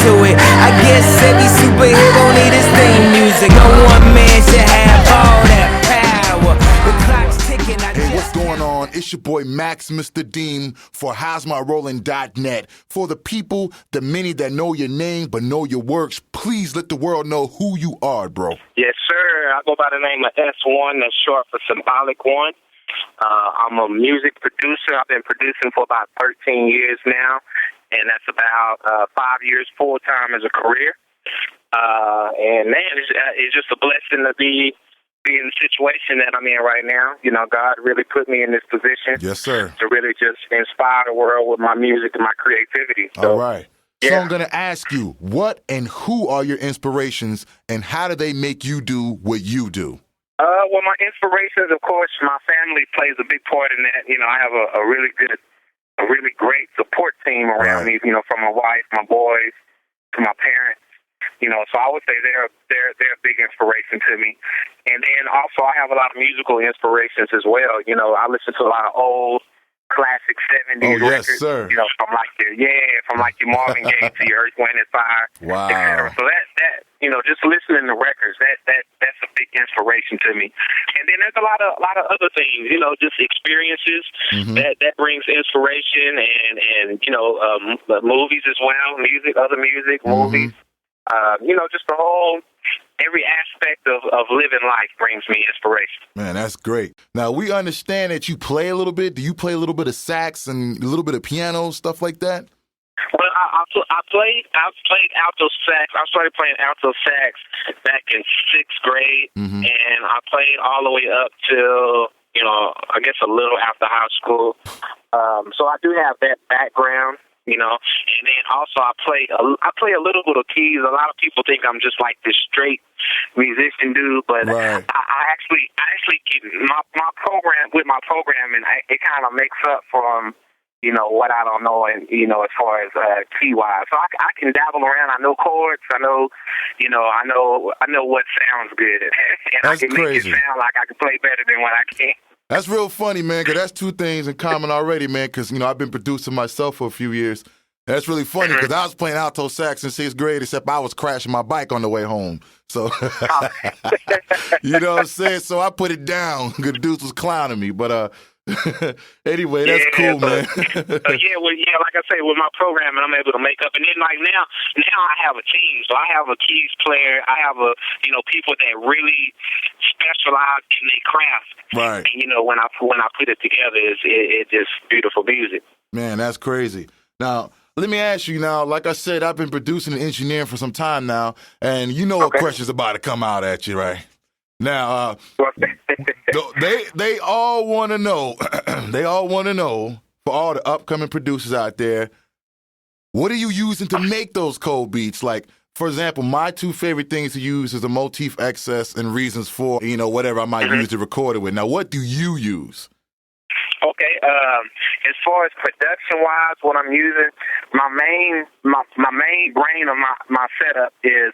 to it. I guess every superhero need his theme music. No one man should have all that power. The clock's ticking. Hey, what's going on? It's your boy Maximus the Deem for HowsMyRollin.net. For the people, the many that know your name but know your works, please let the world know who you are, bro. Yes, sir. I go by the name of S1. That's short for Symbolic One. I'm a music producer. I've been producing for about 13 years now, and that's about 5 years full-time as a career. And, man, it's just a blessing to be in the situation that I'm in right now. You know, God really put me in this position. Yes, sir. To really just inspire the world with my music and my creativity. So, all right. Yeah. So I'm going to ask you, what and who are your inspirations, and how do they make you do what you do? Well, my inspirations, of course, my family plays a big part in that. You know, I have a really great support team around me, you know, from my wife, my boys, to my parents. You know, so I would say they're a big inspiration to me. And then also I have a lot of musical inspirations as well. You know, I listen to a lot of old classic 70s records. Yes, sir. You know, from like your Marvin Gaye to your Earth, Wind and Fire, wow. etc. So that you know, just listening to records, that's a big inspiration to me. And then there's a lot of other things, you know, just experiences that brings inspiration, and you know, movies as well, other music, movies. You know, just the whole, every aspect of living life brings me inspiration. Man, that's great. Now, we understand that you play a little bit. Do you play a little bit of sax and a little bit of piano, stuff like that? Well, I played alto sax. I started playing alto sax back in 6th grade, and I played all the way up till, you know, I guess a little after high school. So I do have that background. You know, and then also I play a little bit of keys. A lot of people think I'm just like this straight musician dude, but right. I actually get my program with my programming. It kind of makes up from, you know, what I don't know, and you know, as far as key wise. So I can dabble around. I know chords. I know what sounds good, and that's I can crazy. Make it sound like I can play better than what I can. That's real funny, man, because that's two things in common already, man, because, you know, I've been producing myself for a few years. That's really funny because I was playing alto sax in 6th grade, except I was crashing my bike on the way home. So, you know what I'm saying? So I put it down because the dudes was clowning me. But anyway, that's cool, man. Like I say, with my programming, I'm able to make up. And then, like, now I have a team. So I have a keys player. I have people that really specialize in their craft. Right. And, you know, when I put it together, it's just beautiful music. Man, that's crazy. Now, let me ask you now, like I said, I've been producing and engineering for some time now, and you know what question's about to come out at you, right? Now, they all want to know, for all the upcoming producers out there, what are you using to make those cold beats? Like, for example, my two favorite things to use is a motif excess and reasons for, you know, whatever I might use to record it with. Now, what do you use? Okay, as far as production-wise, what I'm using, my main brain of my setup is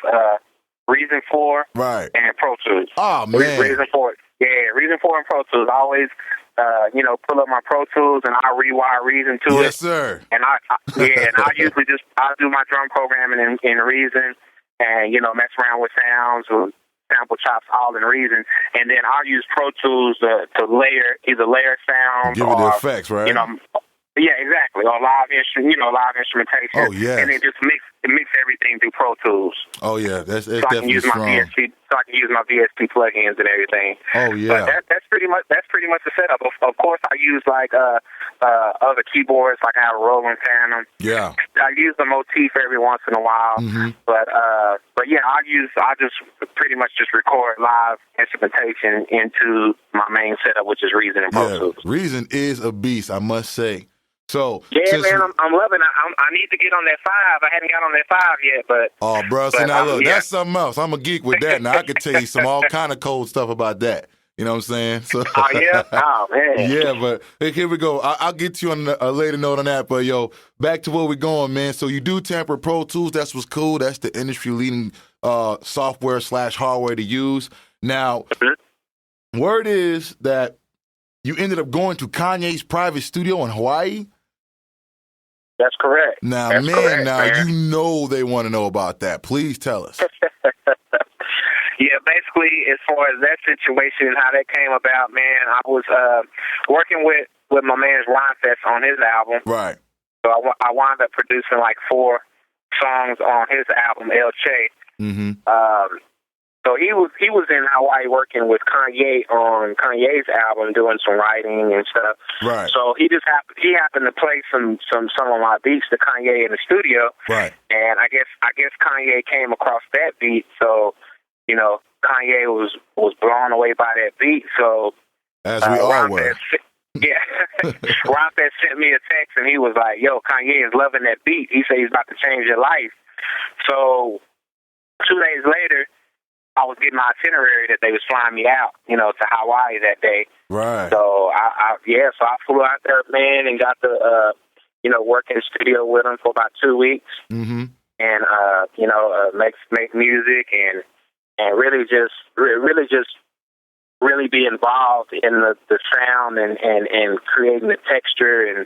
Reason 4 and Pro Tools. Oh, man. Reason 4 and Pro Tools. I always, pull up my Pro Tools and I rewire Reason to it. Yes, sir. And I usually I'll do my drum programming in Reason and, you know, mess around with sounds or sample chops all in Reason. And then I'll use Pro Tools to either layer sounds give it the effects, right? You know, yeah, exactly. Or live instrumentation. Oh, yeah. And then just mix everything through Pro Tools. Oh, yeah. That's so I can use my VST. So I can use my VST plugins and everything. Oh, yeah. But that's pretty much the setup. Of course, I use like other keyboards. Like I have a Roland Phantom. Yeah. I use the motif every once in a while. But yeah, I just pretty much just record live instrumentation into my main setup, which is Reason and Pro Tools. Reason is a beast, I must say. So yeah, man, I'm loving it. I need to get on that 5. I hadn't got on that 5 yet, but oh, bro, so now look, that's something else. I'm a geek with that. Now I could tell you some all kind of cold stuff about that. You know what I'm saying? So, oh yeah, oh man, yeah. But hey, here we go. I'll get to you on a later note on that. But yo, back to where we're going, man. So you do tamper Pro Tools. That's what's cool. That's the industry leading software / hardware to use. Now, word is that you ended up going to Kanye's private studio in Hawaii. That's correct. Now, That's correct, man. you know they want to know about that. Please tell us. Yeah, basically, as far as that situation, how that came about, man, I was working with my man Ron Fest on his album. Right. So I wound up producing like 4 songs on his album, El Che. Mm-hmm. So he was in Hawaii working with Kanye on Kanye's album, doing some writing and stuff. Right. So he happened to play some of my beats to Kanye in the studio. Right. And I guess Kanye came across that beat. So, you know, Kanye was blown away by that beat. So as we all were. Yeah. Ron Fest sent me a text and he was like, "Yo, Kanye is loving that beat. He said he's about to change your life." So 2 days later, I was getting my itinerary that they was flying me out, you know, to Hawaii that day. Right. So I flew out there, man, and got to, work in the studio with him for about 2 weeks. Mm-hmm. And, make music and really just really be involved in the sound and creating the texture and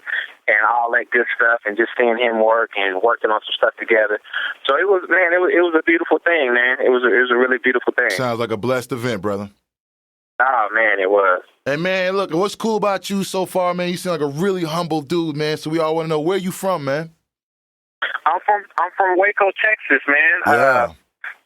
all that good stuff, and just seeing him work and working on some stuff together. So it was a beautiful thing, man. It was a really beautiful thing. Sounds like a blessed event, brother. Oh man, it was. Hey man, look, what's cool about you so far, man? You seem like a really humble dude, man. So we all want to know, where you from, man? I'm from Waco, Texas, man. Yeah.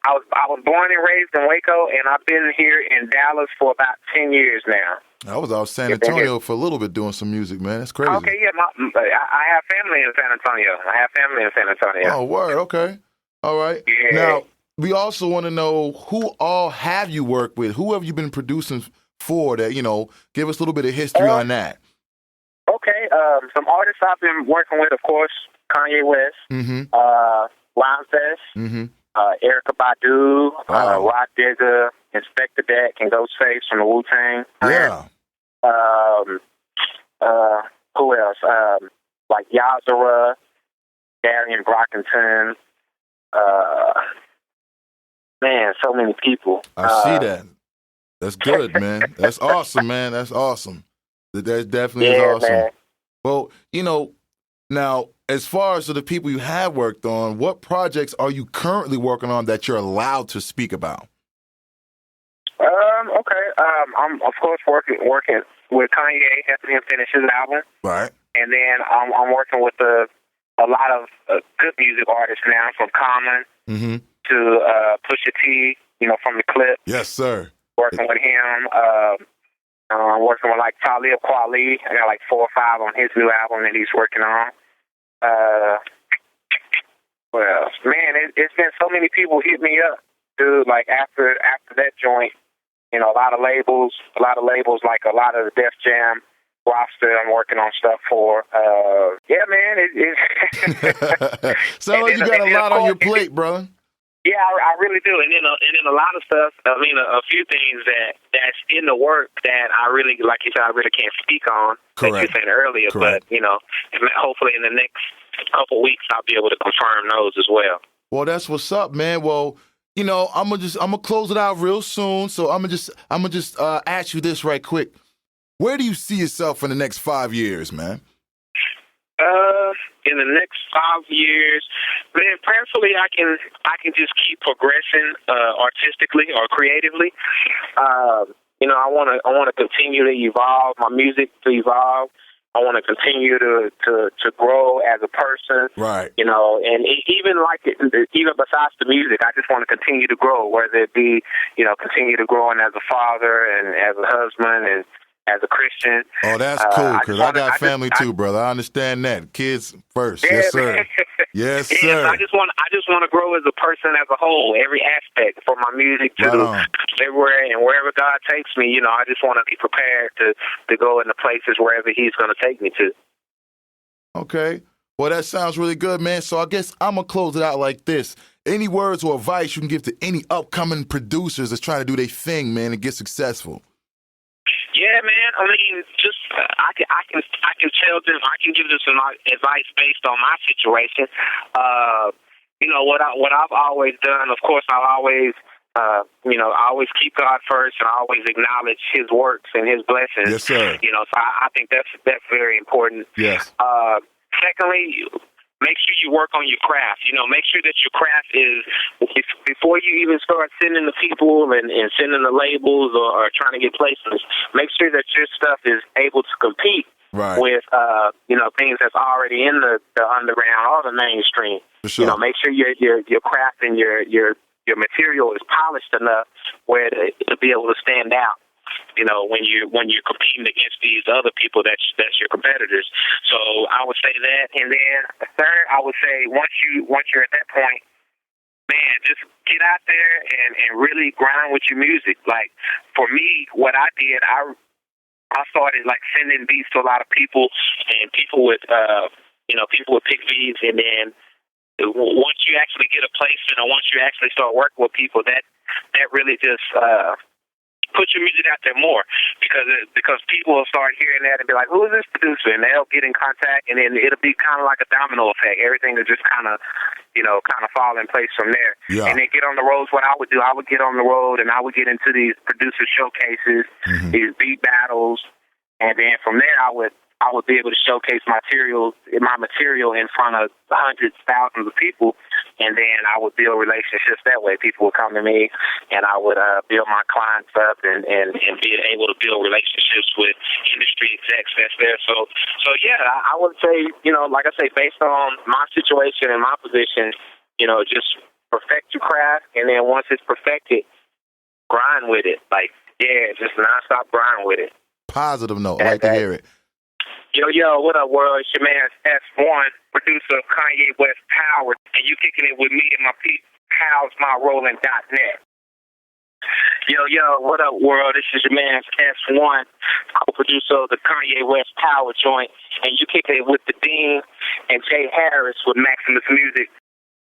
I was born and raised in Waco, and I've been here in Dallas for about 10 years now. I was out in San Antonio for a little bit doing some music, man. That's crazy. Okay, yeah, I have family in San Antonio. Oh, word, okay. All right. Yeah. Now, we also want to know, who all have you worked with? Who have you been producing for that, give us a little bit of history on that. Okay, some artists I've been working with, of course, Kanye West, Ron Fest, Erykah Badu, Rod Digger, Inspector Deck, and Ghostface from the Wu-Tang. Yeah. Who else? Like Yazara, Darian Brockington. Man, so many people. I see that. That's good, man. That's awesome, man. That's awesome. That definitely is awesome. Man. Well, now, as far as the people you have worked on, what projects are you currently working on that you're allowed to speak about? Okay. I'm of course working with Kanye, helping him finish his album. Right. And then I'm working with a lot of good music artists now, from Common to Pusha T, from the Clip. Yes, sir. Working with him. I'm working with like Talib Kweli. I got like 4 or 5 on his new album that he's working on. Well, man, it's been so many people hit me up, dude. Like after that joint, a lot of labels, like a lot of the Def Jam roster I'm working on stuff for. Yeah, man, sounds like you got a lot on your plate, brother. Yeah, I really do. And then a lot of stuff, a few things that's in the work that I really, like you said, I really can't speak on. Correct. That you said earlier. Correct. But, hopefully in the next couple weeks I'll be able to confirm those as well. Well, that's what's up, man. Well, I'm gonna close it out real soon. So I'm gonna just ask you this right quick. Where do you see yourself in the next 5 years, man? In the next 5 years, man, prayerfully I can just keep progressing artistically or creatively. I want to continue to evolve my music, to evolve. I want to continue to grow as a person, right? And even besides the music, I just want to continue to grow. Whether it be, continue to growing as a father and as a husband and as a Christian. Oh, that's cool, because I got family too, brother. I understand that. Kids first. Yeah, yes, sir. Yes, sir. I just want to grow as a person as a whole, every aspect, from my music to everywhere and wherever God takes me. I just want to be prepared to go into places wherever He's going to take me to. Okay. Well, that sounds really good, man. So I guess I'm going to close it out like this. Any words or advice you can give to any upcoming producers that's trying to do their thing, man, and get successful? Yeah, man. I mean, just I can tell them, I can give them some advice based on my situation. What I've always done. Of course, I always keep God first, and I always acknowledge His works and His blessings. Yes, sir. So I think that's very important. Yes. Secondly, make sure you work on your craft. Make sure that your craft is, before you even start sending the people and sending the labels or trying to get placements, make sure that your stuff is able to compete with, things that's already in the underground or the mainstream. For sure. Make sure your craft and your material is polished enough where to be able to stand out. When you're competing against these other people that's your competitors. So I would say that, and then third, I would say once you're at that point, man, just get out there and really grind with your music. Like for me, what I did, I started like sending beats to a lot of people, and people with pick beats, and then once you actually get a placement, or once you actually start working with people, that really just put your music out there more, because people will start hearing that and be like, who is this producer? And they'll get in contact, and then it'll be kind of like a domino effect. Everything will just kind of fall in place from there. Yeah. And then get on the roads. What I would do, I would get on the road and I would get into these producer showcases, these beat battles, and then from there I would be able to showcase my material in front of hundreds, thousands of people, and then I would build relationships that way. People would come to me, and I would build my clients up and be able to build relationships with industry execs that's there. So yeah, I would say, like I say, based on my situation and my position, just perfect your craft, and then once it's perfected, grind with it. Like, yeah, just nonstop grind with it. Positive note. I like to hear it. Yo, what up, world? It's your man S1, producer of Kanye West Power, and you kicking it with me and my PalsMyRolling.net. Yo, what up, world? This is your man S1, co-producer of the Kanye West Power joint, and you kicking it with the Dean and Jay Harris with Maximus Music.